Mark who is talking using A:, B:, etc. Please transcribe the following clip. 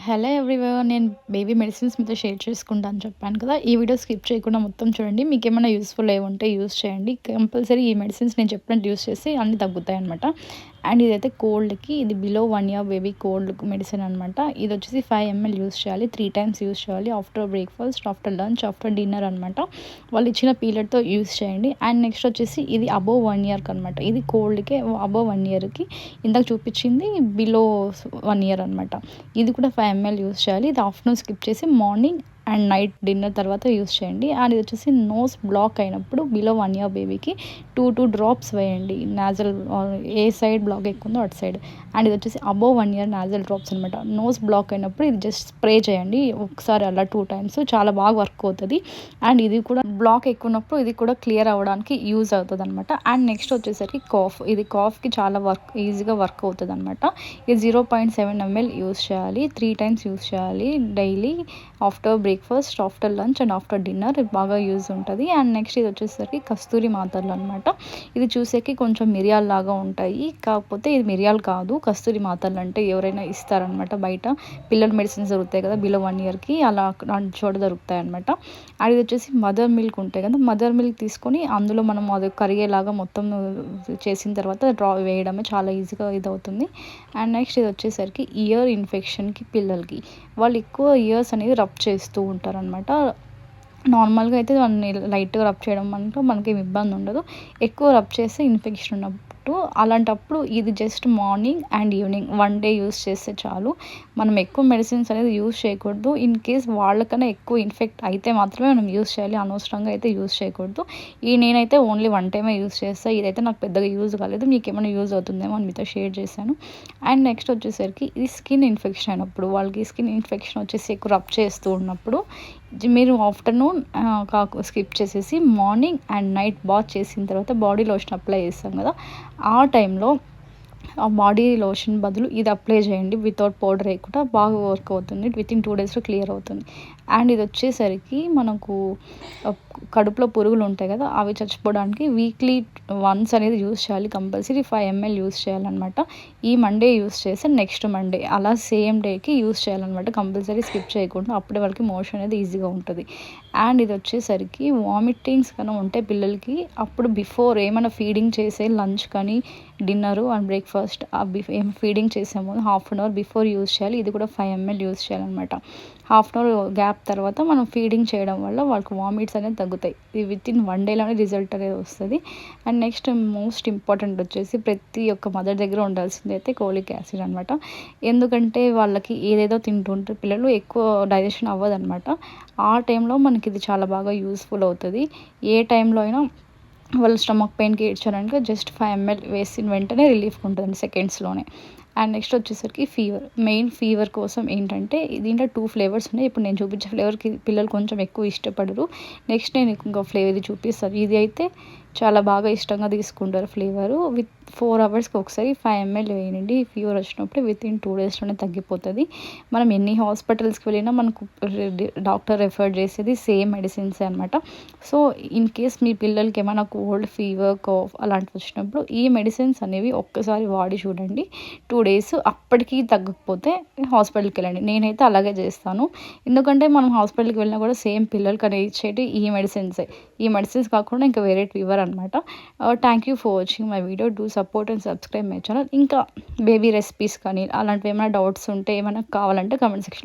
A: Hello everyone. నేను baby medicines మీతో share చేసుకుంటా అని చెప్పాను కదా. ఈ వీడియో స్కిప్ చేయకుండా మొత్తం చూడండి. మీకేమైనా యూస్‌ఫుల్ అయ్యి ఉంటే యూజ్ చేయండి. కంపల్సరీ ఈ మెడిసిన్స్ నేను చెప్పినట్టు యూజ్ చేస్తే అన్నీ తగ్గుతాయనమాట. అండ్ ఇదైతే కోల్డ్‌కి, ఇది below 1 year baby cold medicine అనమాట. ఇది వచ్చేసి 5 ml యూజ్ చేయాలి. 3 టైమ్స్ యూజ్ చేయాలి. After breakfast, after lunch, after dinner అనమాట. వాళ్ళు ఇచ్చిన పీరియడ్‌తో యూజ్ చేయండి. అండ్ నెక్స్ట్ వచ్చేసి ఇది అబోవ్ 1 ఇయర్‌కి అనమాట. ఇది కోల్డ్‌కి అబోవ్ 1 ఇయర్‌కి. ఇందాక చూపించింది బిలో 1 ఇయర్ అనమాట. ఇది కూడా 5 ml యూజ్ చేయాలి. ఇది ఆఫ్టర్‌నూన్ స్కిప్ చేసి మార్నింగ్ అండ్ నైట్ డిన్నర్ తర్వాత యూజ్ చేయండి. అండ్ ఇది వచ్చేసి నోస్ బ్లాక్ అయినప్పుడు బిలో 1 ఇయర్ బేబీకి 2 డ్రాప్స్ వేయండి. నాజల్ ఏ సైడ్ బ్లాక్ ఎక్కువ ఉందో అటు సైడ్. అండ్ ఇది వచ్చేసి అబోవ్ 1 ఇయర్ నాజల్ డ్రాప్స్ అనమాట. నోస్ బ్లాక్ అయినప్పుడు ఇది జస్ట్ స్ప్రే చేయండి ఒకసారి అలా 2 టైమ్స్. చాలా బాగా వర్క్ అవుతుంది. అండ్ ఇది కూడా బ్లాక్ ఎక్కువ ఉన్నప్పుడు ఇది కూడా క్లియర్ అవ్వడానికి యూజ్ అవుతుంది అనమాట. అండ్ నెక్స్ట్ వచ్చేసరికి కాఫ్. ఇది కాఫ్కి చాలా ఈజీగా వర్క్ అవుతుంది అనమాట. ఇది 0.7 ml యూజ్ చేయాలి. 3 టైమ్స్ యూజ్ చేయాలి daily. After breakfast, after lunch and after dinner ఇది బాగా యూజ్ ఉంటుంది. అండ్ నెక్స్ట్ ఇది వచ్చేసరికి కస్తూరి మాత్రలు అనమాట. ఇది చూసేకి కొంచెం మిరియాల్లాగా ఉంటాయి, కాకపోతే ఇది మిరియాలు కాదు. కస్తూరి మాత్రలు అంటే ఎవరైనా ఇస్తారనమాట బయట. పిల్లల మెడిసిన్స్ దొరుకుతాయి కదా బిలో 1 ఇయర్కి, అలా అలాంటి చోట దొరుకుతాయి అనమాట. అండ్ ఇది వచ్చేసి మదర్ మిల్క్ ఉంటాయి కదా, మదర్ మిల్క్ తీసుకొని అందులో మనం అది కరిగేలాగా మొత్తం చేసిన తర్వాత వేయడమే చాలా ఈజీగా ఇది అవుతుంది. అండ్ నెక్స్ట్ ఇది వచ్చేసరికి ఇయర్ ఇన్ఫెక్షన్కి పిల్లలకి వాళ్ళు ఎక్కువ ఇయర్స్ అనేది రబ్ చేస్తూ ఉంటారనమాట. నార్మల్గా అయితే దాన్ని లైట్గా రబ్ చేయడం అంటే మనకేం ఇబ్బంది ఉండదు. ఎక్కువ రబ్ చేస్తే ఇన్ఫెక్షన్ ఉన్నప్పుడు అలాంటప్పుడు ఇది just morning and evening 1 day use చేస్తే చాలు. మనం ఎక్కువ మెడిసిన్స్ అనేది యూజ్ చేయకూడదు. ఇన్ కేస్ వాళ్ళకన్నా ఎక్కువ ఇన్ఫెక్ట్ అయితే మాత్రమే మనం యూజ్ చేయాలి, అనవసరంగా అయితే యూజ్ చేయకూడదు. నేనైతే ఓన్లీ 1 టైమే యూజ్ చేస్తాను. ఇదైతే నాకు పెద్దగా యూజ్ కాలేదు, మీకు ఏమైనా యూజ్ అవుతుందేమో అని మీతో షేర్ చేశాను. అండ్ నెక్స్ట్ వచ్చేసరికి ఇది స్కిన్ ఇన్ఫెక్షన్ అయినప్పుడు, వాళ్ళకి స్కిన్ ఇన్ఫెక్షన్ వచ్చేసి ఎక్కువ రబ్ చేస్తూ ఉన్నప్పుడు మీరు ఆఫ్టర్నూన్ స్కిప్ చేసేసి మార్నింగ్ అండ్ నైట్ బాత్ చేసిన తర్వాత బాడీ లోషన్ అప్లై చేస్తాం కదా, ఆ టైంలో ఆ బాడీ లోషన్ బదులు ఇది అప్లై చేయండి. వితౌట్ పౌడర్ వేయకుండా బాగా వర్క్ అవుతుంది. వితిన్ 2 డేస్లో క్లియర్ అవుతుంది. అండ్ ఇది వచ్చేసరికి మనకు కడుపులో పురుగులు ఉంటాయి కదా, అవి చచ్చిపోవడానికి వీక్లీ వన్స్ అనేది యూజ్ చేయాలి. కంపల్సరీ 5 ml యూజ్ చేయాలన్నమాట. ఈ మండే యూజ్ చేస్తే నెక్స్ట్ మండే అలా సేమ్ డేకి యూజ్ చేయాలన్నమాట. కంపల్సరీ స్కిప్ చేయకుండా, అప్పుడే వాళ్ళకి మోషన్ అనేది ఈజీగా ఉంటుంది. అండ్ ఇది వచ్చేసరికి వామిటింగ్స్ కన్నా ఉంటే పిల్లలకి, అప్పుడు బిఫోర్ ఏమైనా ఫీడింగ్ చేసే లంచ్ కానీ డిన్నరు అండ్ బ్రేక్ఫాస్ట్ ఏం ఫీడింగ్ చేసామో half an hour before use చేయాలి. ఇది కూడా 5 ml యూజ్ చేయాలన్నమాట. హాఫ్ అన్ అవర్ గ్యాప్ తర్వాత మనం ఫీడింగ్ చేయడం వల్ల వాళ్ళకి వామిట్స్ అనేది తగ్గుతాయి. ఇది వితిన్ 1 డేలోనే రిజల్ట్ అనేది వస్తుంది. అండ్ నెక్స్ట్ మోస్ట్ ఇంపార్టెంట్ వచ్చేసి ప్రతి ఒక్క మదర్ దగ్గర ఉండాల్సింది అయితే కోలిక్ యాసిడ్ అనమాట. ఎందుకంటే వాళ్ళకి ఏదేదో తింటుంటే పిల్లలు ఎక్కువ డైజెషన్ అవ్వదన్నమాట. ఆ టైంలో మనకి ఇది చాలా బాగా యూస్ఫుల్ అవుతుంది. ఏ టైంలో అయినా వాళ్ళు స్టమక్ పెయిన్కి ఏడ్చారనుకో జస్ట్ 5 ml వేసిన వెంటనే రిలీఫ్ ఉంటుందండి సెకండ్స్లోనే. అండ్ నెక్స్ట్ వచ్చేసరికి ఫీవర్. మెయిన్ ఫీవర్ కోసం ఏంటంటే దీంట్లో 2 ఫ్లేవర్స్ ఉన్నాయి. ఇప్పుడు నేను చూపించే ఫ్లేవర్కి పిల్లలు కొంచెం ఎక్కువ ఇష్టపడరు. నెక్స్ట్ నేను ఇంకో ఫ్లేవర్ ఇది చూపిస్తాను. ఇది అయితే చాలా బాగా ఇష్టంగా తీసుకుంటారు ఫ్లేవరు. విత్ 4 అవర్స్కి ఒకసారి 5 ml వేయండి. ఫీవర్ వచ్చినప్పుడు వితిన్ 2 డేస్లోనే తగ్గిపోతుంది. మనం ఎన్ని హాస్పిటల్స్కి వెళ్ళినా మనకు డాక్టర్ రెఫర్ చేసేది సేమ్ మెడిసిన్సే అనమాట. సో ఇన్ కేస్ మీ పిల్లలకి ఏమైనా కోల్డ్, ఫీవర్, కాఫ్ అలాంటివి వచ్చినప్పుడు ఈ మెడిసిన్స్ అనేవి ఒక్కసారి వాడి చూడండి. 2 డేస్ అప్పటికి తగ్గకపోతే హాస్పిటల్కి వెళ్ళండి. నేనైతే అలాగే చేస్తాను. ఎందుకంటే మనం హాస్పిటల్కి వెళ్ళినా కూడా సేమ్ పిల్లలకి అనేది ఇచ్చేటి ఈ మెడిసిన్సే. ఈ మెడిసిన్స్ కాకుండా ఇంకా వేరే ఫీవర్ అనమాట. Thank you for watching my video. Do support and subscribe my channel. ఇంకా బేబీ రెసిపీస్ కానీ అలాంటివి ఏమైనా డౌట్స్ ఉంటే, ఏమైనా కావాలంటే కామెంట్ సెక్షన్